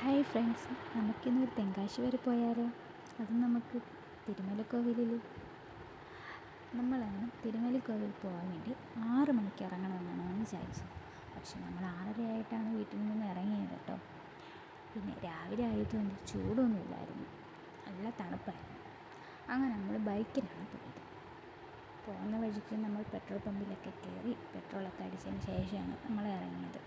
Hi friends, നമുക്കിന്നൊരു തെങ്കാശി വരെ പോയാലോ? അത് നമുക്ക് തിരുമലക്കോവിലിൽ നമ്മളങ്ങനെ തിരുമലക്കോവിൽ പോകാൻ വേണ്ടി 6 മണിക്ക് ഇറങ്ങണമെന്നാണ് ഞാൻ വിചാരിച്ചത്. പക്ഷെ നമ്മൾ 6:30 ആയിട്ടാണ് വീട്ടിൽ നിന്ന് ഇറങ്ങിയത് കേട്ടോ. പിന്നെ രാവിലെ ആയതുകൊണ്ട് ചൂടൊന്നുമില്ലായിരുന്നു, നല്ല തണുപ്പായിരുന്നു. അങ്ങനെ നമ്മൾ ബൈക്കിലാണ് പോയത്. പോകുന്ന വഴിക്ക് നമ്മൾ പെട്രോൾ പമ്പിലൊക്കെ കയറി പെട്രോളൊക്കെ അടിച്ചതിന് ശേഷമാണ് നമ്മൾ ഇറങ്ങിയത്.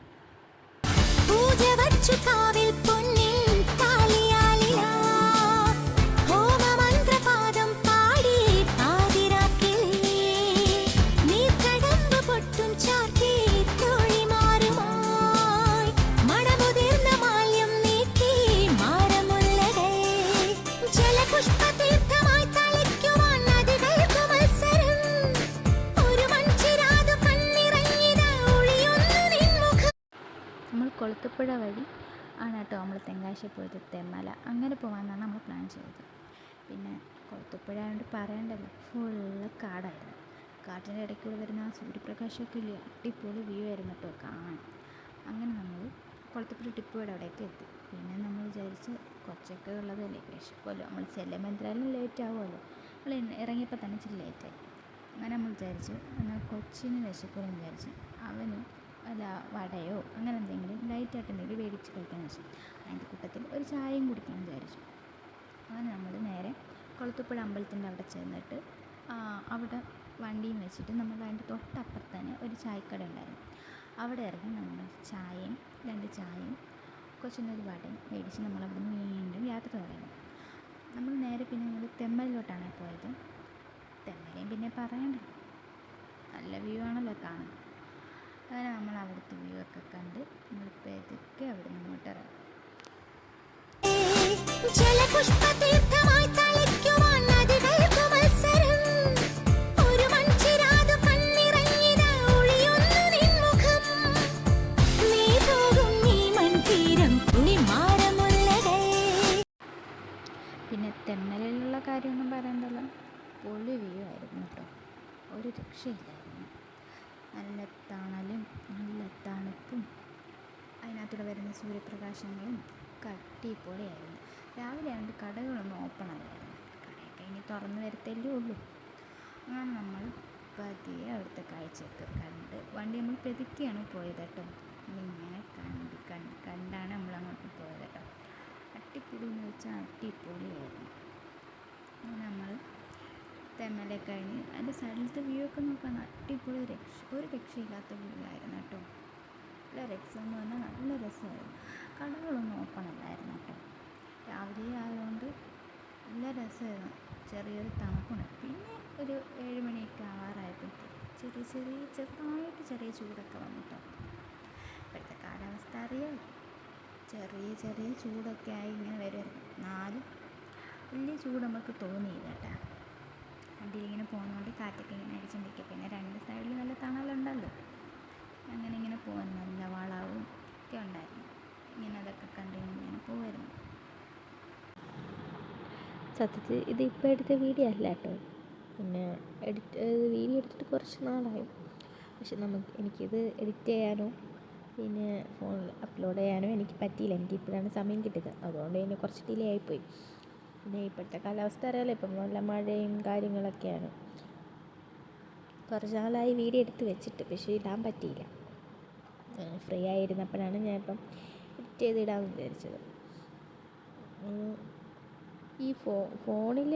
നമ്മൾ കൊളുത്തുപ്പുഴ വഴി ആണ് കേട്ടോ നമ്മൾ തെങ്കാശി പോയത്. തെന്മല അങ്ങനെ പോകാമെന്നാണ് നമ്മൾ പ്ലാൻ ചെയ്തത്. പിന്നെ കൊളുത്തുപ്പുഴ ആയതുകൊണ്ട് പറയണ്ടല്ലോ, ഫുള്ള് കാടായിരുന്നു. കാട്ടിൻ്റെ ഇടയ്ക്കൂടെ വരുന്ന ആ സൂര്യപ്രകാശമൊക്കെ ഇല്ലേ, അടിപൊളി വ്യൂ ആയിരുന്നു കേട്ടോ കാണാൻ. അങ്ങനെ നമ്മൾ കൊളുത്തുപ്പുഴ ടിപ്പുയുടെ അവിടേക്ക് എത്തി. പിന്നെ നമ്മൾ വിചാരിച്ച് കൊച്ചൊക്കെ ഉള്ളതല്ലേ, വിശക്കുമല്ലോ, നമ്മൾ ചെല്ലുമ്പോൾ എന്തായാലും ലേറ്റ് ആവുമല്ലോ. നമ്മൾ ഇറങ്ങിയപ്പോൾ തന്നെ ഇച്ചിരി ലേറ്റായി. അങ്ങനെ നമ്മൾ വിചാരിച്ച് എന്നാൽ കൊച്ചിന് വിശക്കുമെന്ന് വിചാരിച്ച് അവന് അല്ല വടയോ അങ്ങനെ എന്തെങ്കിലും ലൈറ്റായിട്ട് എന്തെങ്കിലും മേടിച്ച് കഴിക്കാമെന്ന് വെച്ചു. അതിൻ്റെ കൂട്ടത്തിൽ ഒരു ചായയും കുടിക്കാമെന്ന് വിചാരിച്ചു. അങ്ങനെ നമ്മൾ നേരെ കൊളുത്തുപ്പുഴ അമ്പലത്തിൻ്റെ അവിടെ ചെന്നിട്ട് അവിടെ വണ്ടിയും വെച്ചിട്ട് നമ്മൾ അതിൻ്റെ തൊട്ടപ്പുറത്ത് തന്നെ ഒരു ചായക്കട ഉണ്ടായിരുന്നു. അവിടെ ഇറങ്ങി നമ്മൾ ചായയും 2 ചായയും കൊച്ചിനൊരു വടയും മേടിച്ച് നമ്മളവിടെ നിന്ന് വീണ്ടും യാത്ര തുടങ്ങി. നമ്മൾ നേരെ പിന്നെ ഞങ്ങൾ തെമ്മലിലോട്ടാണ് പോയത്. തെമ്മലയും പിന്നെ പറയണ്ടല്ലോ, നല്ല വ്യൂ ആണല്ലോ കാണാൻ. അങ്ങനെ നമ്മൾ അവിടുത്തെ വ്യൂ ഒക്കെ കണ്ട് നമ്മൾ പതുക്കെ അവിടെ നിന്നിട്ട് ഇറങ്ങി. പിന്നെ തെമ്മലിലുള്ള കാര്യമൊന്നും പറയണ്ടല്ലോ, പൊളി വ്യൂ ആയിരുന്നു കേട്ടോ, ഒരു രക്ഷയില്ലായിരുന്നു. നല്ല തണലും നല്ല തണുപ്പും അതിനകത്തൂടെ വരുന്ന സൂര്യപ്രകാശങ്ങളും അടിപൊളിയായിരുന്നു. രാവിലെ ആയതുകൊണ്ട് കടകളൊന്നും ഓപ്പൺ അല്ലായിരുന്നു, കടയൊക്കെ ഇനി തുറന്ന് വരത്തല്ലേ ഉള്ളൂ. അങ്ങനെ നമ്മൾ പതിയെ അവിടുത്തെ കാഴ്ചയൊക്കെ കണ്ട് വണ്ടി നമ്മൾ പതുക്കെയാണ് പോയത് കേട്ടോ. ഇങ്ങനെ കണ്ടാണ് നമ്മളങ്ങോട്ട് പോയത് കേട്ടോ. അടിപൊളി എന്ന് വെച്ചാൽ അടിപൊളിയായിരുന്നു. അങ്ങനെ നമ്മൾ തെമ്മല കഴിഞ്ഞ് അതിൻ്റെ സൈഡിലത്തെ വ്യൂ ഒക്കെ നോക്കാൻ അടിപൊളി ഒരു രക്ഷയില്ലാത്ത വ്യൂ ആയിരുന്നു കേട്ടോ. നല്ല രസമെന്ന് പറഞ്ഞാൽ നല്ല രസമായിരുന്നു. കടകളൊന്നും ഓപ്പൺ അല്ലായിരുന്നു കേട്ടോ. രാവിലെ ആയതുകൊണ്ട് നല്ല രസമായിരുന്നു. ചെറിയൊരു തണുപ്പുണ്ട്. പിന്നെ ഒരു 7 മണിയൊക്കെ ആവാറായപ്പോഴത്തേക്ക് ചെറുതായിട്ട് ചെറിയ ചൂടൊക്കെ വന്നിട്ടോ. ഇപ്പോഴത്തെ കാലാവസ്ഥ അറിയാം, ചെറിയ ചൂടൊക്കെ ആയി ഇങ്ങനെ വരുമായിരുന്നു. എന്നാലും വലിയ ചൂട് നമുക്ക് തോന്നിയില്ല കേട്ടോ. വണ്ടിയിലിങ്ങനെ പോകുന്നതുകൊണ്ട് കാറ്റൊക്കെ ഇങ്ങനെ അടിച്ചുകൊണ്ടിരിക്കുക. പിന്നെ 2 സൈഡിൽ നല്ല തണലുണ്ടല്ലോ. അങ്ങനെ പോകാൻ നല്ല വളവും ഒക്കെ ഉണ്ടായിരുന്നു. ഇങ്ങനെ അതൊക്കെ കണ്ട് ഇങ്ങനെ പോകുമായിരുന്നു. സത്യത്തിൽ ഇത് ഇപ്പോൾ എടുത്ത വീഡിയോ അല്ല കേട്ടോ. പിന്നെ വീഡിയോ എടുത്തിട്ട് കുറച്ച് നാളായി. പക്ഷെ എനിക്കിത് എഡിറ്റ് ചെയ്യാനോ പിന്നെ ഫോണിൽ അപ്ലോഡ് ചെയ്യാനോ എനിക്ക് പറ്റിയില്ല. എനിക്കിപ്പോഴാണ് സമയം കിട്ടിയത്, അതുകൊണ്ട് തന്നെ കുറച്ച് ഡിലേ ആയിപ്പോയി. പിന്നെ ഇപ്പോഴത്തെ കാലാവസ്ഥ അറിയാമല്ലോ, ഇപ്പം നല്ല മഴയും കാര്യങ്ങളൊക്കെയാണ്. കുറച്ച് നാളായി വീഡിയോ എടുത്ത് വെച്ചിട്ട്, പക്ഷേ ഇടാൻ പറ്റിയില്ല. ഫ്രീ ആയിരുന്നപ്പോഴാണ് ഞാനിപ്പം എഡിറ്റ് ചെയ്തിടാമെന്ന് വിചാരിച്ചത്. ഈ ഫോണിൽ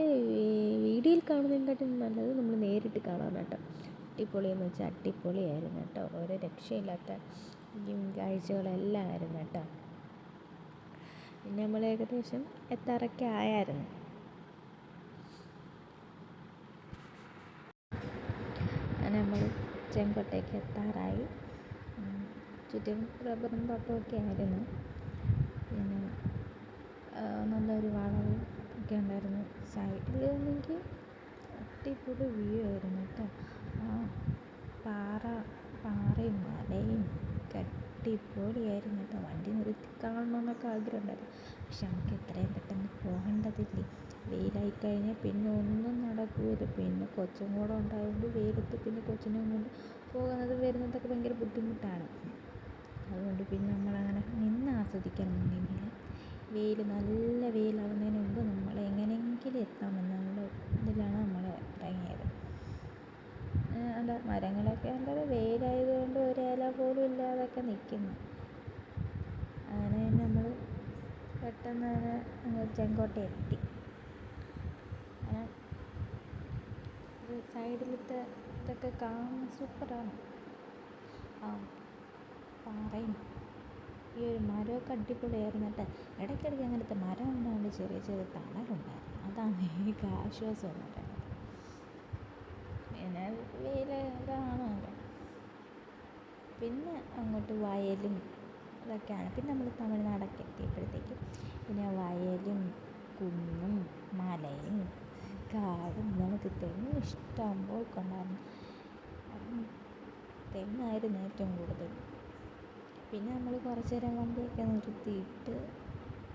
വീഡിയോയിൽ കാണുന്നതിനെക്കാട്ടും നല്ലത് നമ്മൾ നേരിട്ട് കാണാൻ കേട്ടോ. അടിപൊളിയെന്ന് വെച്ചാൽ അടിപൊളിയായിരുന്നു കേട്ടോ. ഒരു രക്ഷയില്ലാത്ത കാഴ്ചകളെല്ലാം ആയിരുന്നു കേട്ടോ. പിന്നെ നമ്മൾ ഏകദേശം എത്താറൊക്കെ ആയായിരുന്നു. അങ്ങനെ നമ്മൾ ചെങ്കോട്ടയ്ക്ക് എത്താറായി. ചുറ്റും റബ്ബറും തോട്ടമൊക്കെ ആയിരുന്നു. പിന്നെ നല്ലൊരു വളവും ഒക്കെ ഉണ്ടായിരുന്നു. സൈഡിൽ ആണെങ്കിൽ അടിപൊളി വ്യൂ ആയിരുന്നു കേട്ടോ. പാറയും മലയും അടിപൊളിയായിരുന്നു കേട്ടോ. വണ്ടി നിർത്തി കാണണമെന്നൊക്കെ ആഗ്രഹമുണ്ടായിരുന്നു. പക്ഷെ നമുക്ക് എത്രയും പെട്ടെന്ന് പോകേണ്ടതില്ലേ. വെയിലായിക്കഴിഞ്ഞാൽ പിന്നെ ഒന്നും നടക്കില്ല. പിന്നെ കൊച്ചും കൂടെ ഉണ്ടായതുകൊണ്ട് വെയിലത്ത് പിന്നെ കൊച്ചിനെ കൊണ്ട് പോകുന്നത് വരുന്നതൊക്കെ ഭയങ്കര ബുദ്ധിമുട്ടാണ്. അതുകൊണ്ട് പിന്നെ നമ്മളങ്ങനെ നിന്ന് ആസ്വദിക്കണമെന്നുണ്ടെങ്കിൽ വെയിൽ നല്ല വെയിലാവുന്നതിന് മുമ്പ് നമ്മൾ എങ്ങനെയെങ്കിലും എത്താമെന്നുള്ള ഇതിലാണ് നമ്മൾ ഇറങ്ങിയത്. എന്താ മരങ്ങളൊക്കെ എന്താ വെയിലായതുകൊണ്ട് ഒരു ഇല പോലും ഇല്ലാതൊക്കെ നിൽക്കുന്നു. അങ്ങനെ നമ്മൾ പെട്ടെന്ന് തന്നെ അങ്ങ് ചെങ്കോട്ട എത്തി. അങ്ങനെ സൈഡിലത്തെ ഇതൊക്കെ കാണാൻ സൂപ്പറാണ്. ആ പാറയും ഈ ഒരു മരമൊക്കെ അടിപൊളിയായിരുന്നു കേട്ടോ. ഇടയ്ക്കിടയ്ക്ക് അങ്ങനത്തെ മരം ഉണ്ടാകുമ്പോൾ ചെറിയ ചെറിയ തണലുണ്ടായിരുന്നു. അതാണ് എനിക്ക് ആശ്വാസം എന്ന് പറയുന്നത്. പിന്നെ വെയിലാണല്ലോ. പിന്നെ അങ്ങോട്ട് വയലും ഇതൊക്കെയാണ്. പിന്നെ നമ്മൾ തമിഴ്നാടൊക്കെ എത്തിയപ്പോഴത്തേക്കും പിന്നെ വയലും കുന്നും മലയും കാടും നമുക്ക് തെങ്ങ് ഇഷ്ടമ്പോൾ കൊണ്ടായിരുന്നു. തെങ്ങായിരുന്നു ഏറ്റവും കൂടുതൽ. പിന്നെ നമ്മൾ കുറച്ച് നേരം വണ്ടിയൊക്കെ നിർത്തിയിട്ട്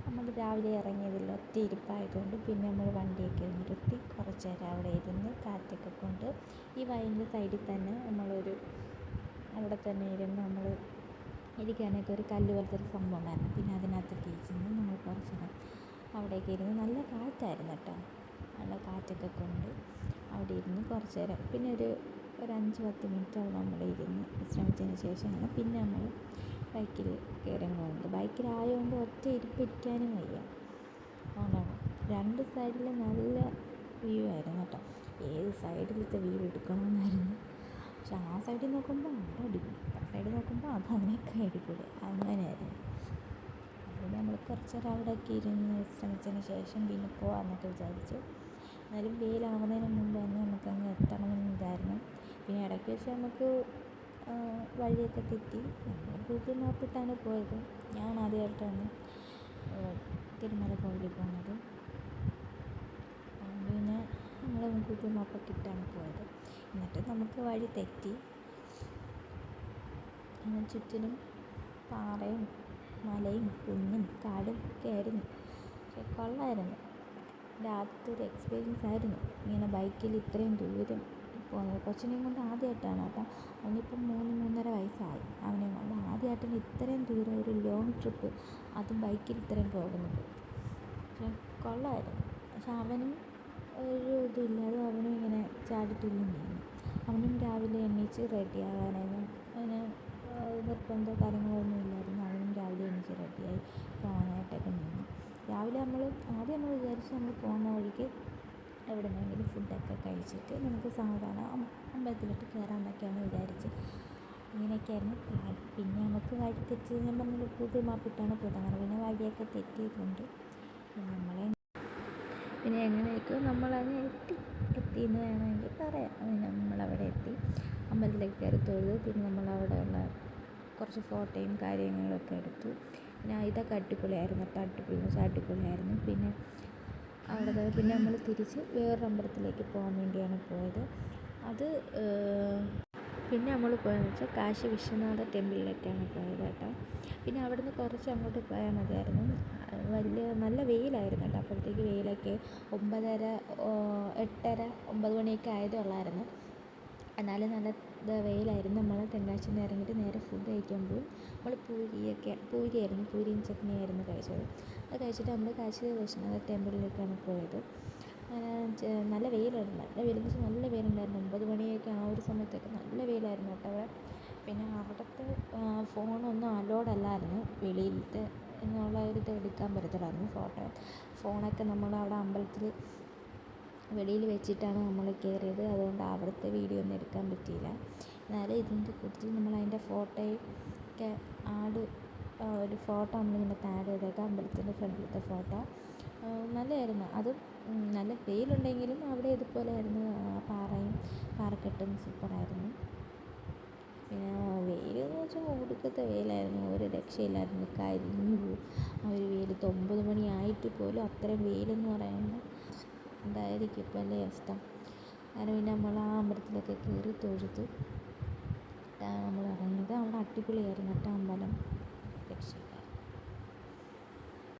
നമ്മൾ രാവിലെ ഇറങ്ങിയതിൽ ഒറ്റ ഇരിപ്പായതുകൊണ്ട് പിന്നെ നമ്മൾ വണ്ടിയൊക്കെ നിർത്തി കുറച്ച് നേരം അവിടെ ഇരുന്ന് കാറ്റൊക്കെ കൊണ്ട് ഈ വയലിൻ്റെ സൈഡിൽ തന്നെ അവിടെ തന്നെ ഇരുന്ന് നമ്മൾ ഇരിക്കാനൊക്കെ ഒരു കല്ല് പോലത്തെ ഒരു സംഭവം ഉണ്ടായിരുന്നു. പിന്നെ അതിനകത്തൊക്കെ ഇരിക്കുന്നു നമ്മൾ കുറച്ച് നേരം അവിടെയൊക്കെ ഇരുന്ന് നല്ല കാറ്റായിരുന്നു കേട്ടോ. നല്ല കാറ്റൊക്കെ കൊണ്ട് അവിടെ ഇരുന്ന് കുറച്ച് നേരം പിന്നെ ഒരു 5-10 മിനിറ്റ് നമ്മൾ ഇരുന്ന് വിശ്രമിച്ചതിന് ശേഷമാണ് പിന്നെ നമ്മൾ ബൈക്കിൽ കയറി പോകുന്നത്. ബൈക്കിലായതുകൊണ്ട് ഒറ്റ ഇരിപ്പിരിക്കാനും വയ്യ. അതുകൊണ്ടാണ് 2 സൈഡിലും നല്ല വ്യൂ ആയിരുന്നു കേട്ടോ. ഏത് സൈഡിലത്തെ വ്യൂ എടുക്കണമെന്നായിരുന്നു. പക്ഷെ ആ സൈഡിൽ നോക്കുമ്പോൾ അവിടെ അടിപൊളി, ആ സൈഡിൽ നോക്കുമ്പോൾ അത് അതിനൊക്കെ അടിപൊളി, അങ്ങനെയായിരുന്നു. അപ്പോൾ നമ്മൾ കുറച്ച് നേരം അവിടെയൊക്കെ ഇരുന്ന് വിശ്രമിച്ചതിന് ശേഷം പിന്നെ പോകാമെന്നൊക്കെ വിചാരിച്ചു. എന്നാലും വെയിലാവുന്നതിന് മുമ്പ് തന്നെ നമുക്കങ്ങ് എത്തണമെന്നില്ലായിരുന്നു. പിന്നെ ഇടയ്ക്ക് വെച്ച് നമുക്ക് വഴിയൊക്കെ തെറ്റി. നമ്മൾ ഗൂഗിൾ മാപ്പിട്ടാണ് പോയത്. ഞാൻ ആദ്യമായിട്ടാണ് തിരുമല കോവിലിൽ പോകുന്നത്. പിന്നെ നമ്മൾ ഗൂഗിൾ മാപ്പൊക്കെ ഇട്ടാണ് പോയത്. എന്നിട്ട് നമുക്ക് വഴി തെറ്റി. ചുറ്റിനും പാറയും മലയും കുന്നും കാടും ഒക്കെ ആയിരുന്നു. പക്ഷെ കൊള്ളായിരുന്നു. എൻ്റെ ആദ്യത്തെ ഒരു എക്സ്പീരിയൻസ് ആയിരുന്നു ഇങ്ങനെ ബൈക്കിൽ ഇത്രയും ദൂരം പോകുന്നത്. കൊച്ചിനെയും കൊണ്ട് ആദ്യമായിട്ടാണ് കേട്ടോ. അവനിപ്പം 3-3.5 വയസ്സായി. അവനെയും കൊണ്ട് ആദ്യമായിട്ടാണ് ഇത്രയും ദൂരം ഒരു ലോങ് ട്രിപ്പ്, അതും ബൈക്കിൽ ഇത്രയും പോകുന്നത്. പക്ഷെ കൊള്ളായിരുന്നു. പക്ഷെ അവനും ഒരു ഇതില്ലാതെ അവനും ഇങ്ങനെ ചാടിത്തുള്ളി നീങ്ങി. അവനും രാവിലെ എണീച്ച് റെഡി ആകാനായിരുന്നു. അവന് നിർബന്ധമോ കാര്യങ്ങളൊന്നും ഇല്ലായിരുന്നു. അവനും രാവിലെ എണീച്ച് റെഡിയായി പോകാനായിട്ടൊക്കെ നിന്നു. രാവിലെ ആദ്യം നമ്മൾ വിചാരിച്ചു നമ്മൾ പോകുന്ന വഴിക്ക് എവിടെന്നെങ്കിലും ഫുഡൊക്കെ കഴിച്ചിട്ട് നമുക്ക് സാവധാനം അമ്പലത്തിലോട്ട് കയറാമെന്നൊക്കെയാണ് വിചാരിച്ച്. അങ്ങനെയൊക്കെയായിരുന്നു പ്ലാൻ. പിന്നെ നമുക്ക് വഴി തെറ്റി ഞാൻ പറഞ്ഞില്ല ഗൂഗിൾ മാപ്പിട്ടാണ് പോയത്. അങ്ങനെ പിന്നെ വഴിയൊക്കെ തെറ്റിയതുകൊണ്ട് പിന്നെ എങ്ങനെയൊക്കെയോ നമ്മളങ്ങ് എത്തിയെന്ന് വേണമെങ്കിൽ പറയാം. നമ്മളവിടെ എത്തി, അമ്പലത്തിലേക്ക് കയറി തൊഴുതു. പിന്നെ നമ്മളവിടെയുള്ള കുറച്ച് ഫോട്ടോയും കാര്യങ്ങളൊക്കെ എടുത്തു. പിന്നെ ഇതൊക്കെ അടിപൊളിയായിരുന്നു കേട്ടോ. അടിപൊളി എന്ന് വെച്ചാൽ അടിപൊളിയായിരുന്നു. പിന്നെ നമ്മൾ തിരിച്ച് വേറൊരു അമ്പലത്തിലേക്ക് പോകാൻ വേണ്ടിയാണ് പോയത്. പിന്നെ നമ്മൾ പോയതെന്ന് വെച്ചാൽ കാശി വിശ്വനാഥ ടെമ്പിളിലേക്കാണ് പോയത് കേട്ടോ. പിന്നെ അവിടുന്ന് കുറച്ച് അങ്ങോട്ട് പോയാൽ മതിയായിരുന്നു. നല്ല വെയിലായിരുന്നു കേട്ടോ. അപ്പോഴത്തേക്ക് വെയിലൊക്കെ 9:30, 8:30, 9 മണിയൊക്കെ ആയതേ ഉള്ളായിരുന്നു. എന്നാലും നല്ല വെയിലായിരുന്നു. നമ്മൾ തെങ്കാശിയിൽ നിന്ന് ഇറങ്ങിയിട്ട് നേരെ ഫുഡ് കഴിക്കാൻ പോയി. നമ്മൾ പൂരിയായിരുന്നു, പൂരിയും ചട്നിയായിരുന്നു കഴിച്ചത്. അത് കഴിച്ചിട്ട് നമ്മൾ കാശി വിശ്വനാഥ ടെമ്പിളിലേക്കാണ് പോയത്. നല്ല വെയിലായിരുന്നു. നല്ല വെയിലെന്ന് വെച്ചാൽ നല്ല വെയിലുണ്ടായിരുന്നു. 9 മണിയൊക്കെ ആ ഒരു സമയത്തൊക്കെ നല്ല വെയിലായിരുന്നു കേട്ടോ അവിടെ. പിന്നെ അവിടുത്തെ ഫോണൊന്നും അലൗഡ് അല്ലായിരുന്നു. വെളിയിലത്തെ എന്നുള്ള ഒരു ഇത് എടുക്കാൻ പറ്റത്തില്ലായിരുന്നു ഫോണൊക്കെ നമ്മൾ അവിടെ അമ്പലത്തിൽ വെളിയിൽ വെച്ചിട്ടാണ് നമ്മൾ കയറിയത്. അതുകൊണ്ട് അവിടുത്തെ വീഡിയോ ഒന്നും എടുക്കാൻ പറ്റിയില്ല. എന്നാലും ഇതിൻ്റെ കൂട്ടത്തിൽ നമ്മൾ അതിൻ്റെ ഫോട്ടോയൊക്കെ ഒരു ഫോട്ടോ നമ്മളിതിനകത്ത് ആഡ് ചെയ്തേക്കാം. അമ്പലത്തിൻ്റെ ഫ്രണ്ടിലത്തെ ഫോട്ടോ നല്ലതായിരുന്നു. അത് നല്ല വെയിലുണ്ടെങ്കിലും അവിടെ ഇതുപോലെ ആയിരുന്നു. പാറക്കെട്ടും സൂപ്പറായിരുന്നു. പിന്നെ വെയിലെന്ന് വെച്ചാൽ ഒടുക്കത്തെ വെയിലായിരുന്നു. ഒരു രക്ഷയില്ലായിരുന്നു. കരിഞ്ഞു പോകും ആ ഒരു വെയിൽ. 9 മണി ആയിട്ട് പോലും അത്രയും വെയിലെന്ന് പറയുമ്പോൾ എന്തായിരിക്കും ഇപ്പോൾ അല്ലേ അവസ്ഥ. അങ്ങനെ പിന്നെ നമ്മൾ ആ അമ്പലത്തിലൊക്കെ കയറി തൊഴുത് നമ്മൾ ഇറങ്ങിയത്. അവിടെ അടിപൊളിയായിരുന്നു കേട്ടോ അമ്പലം.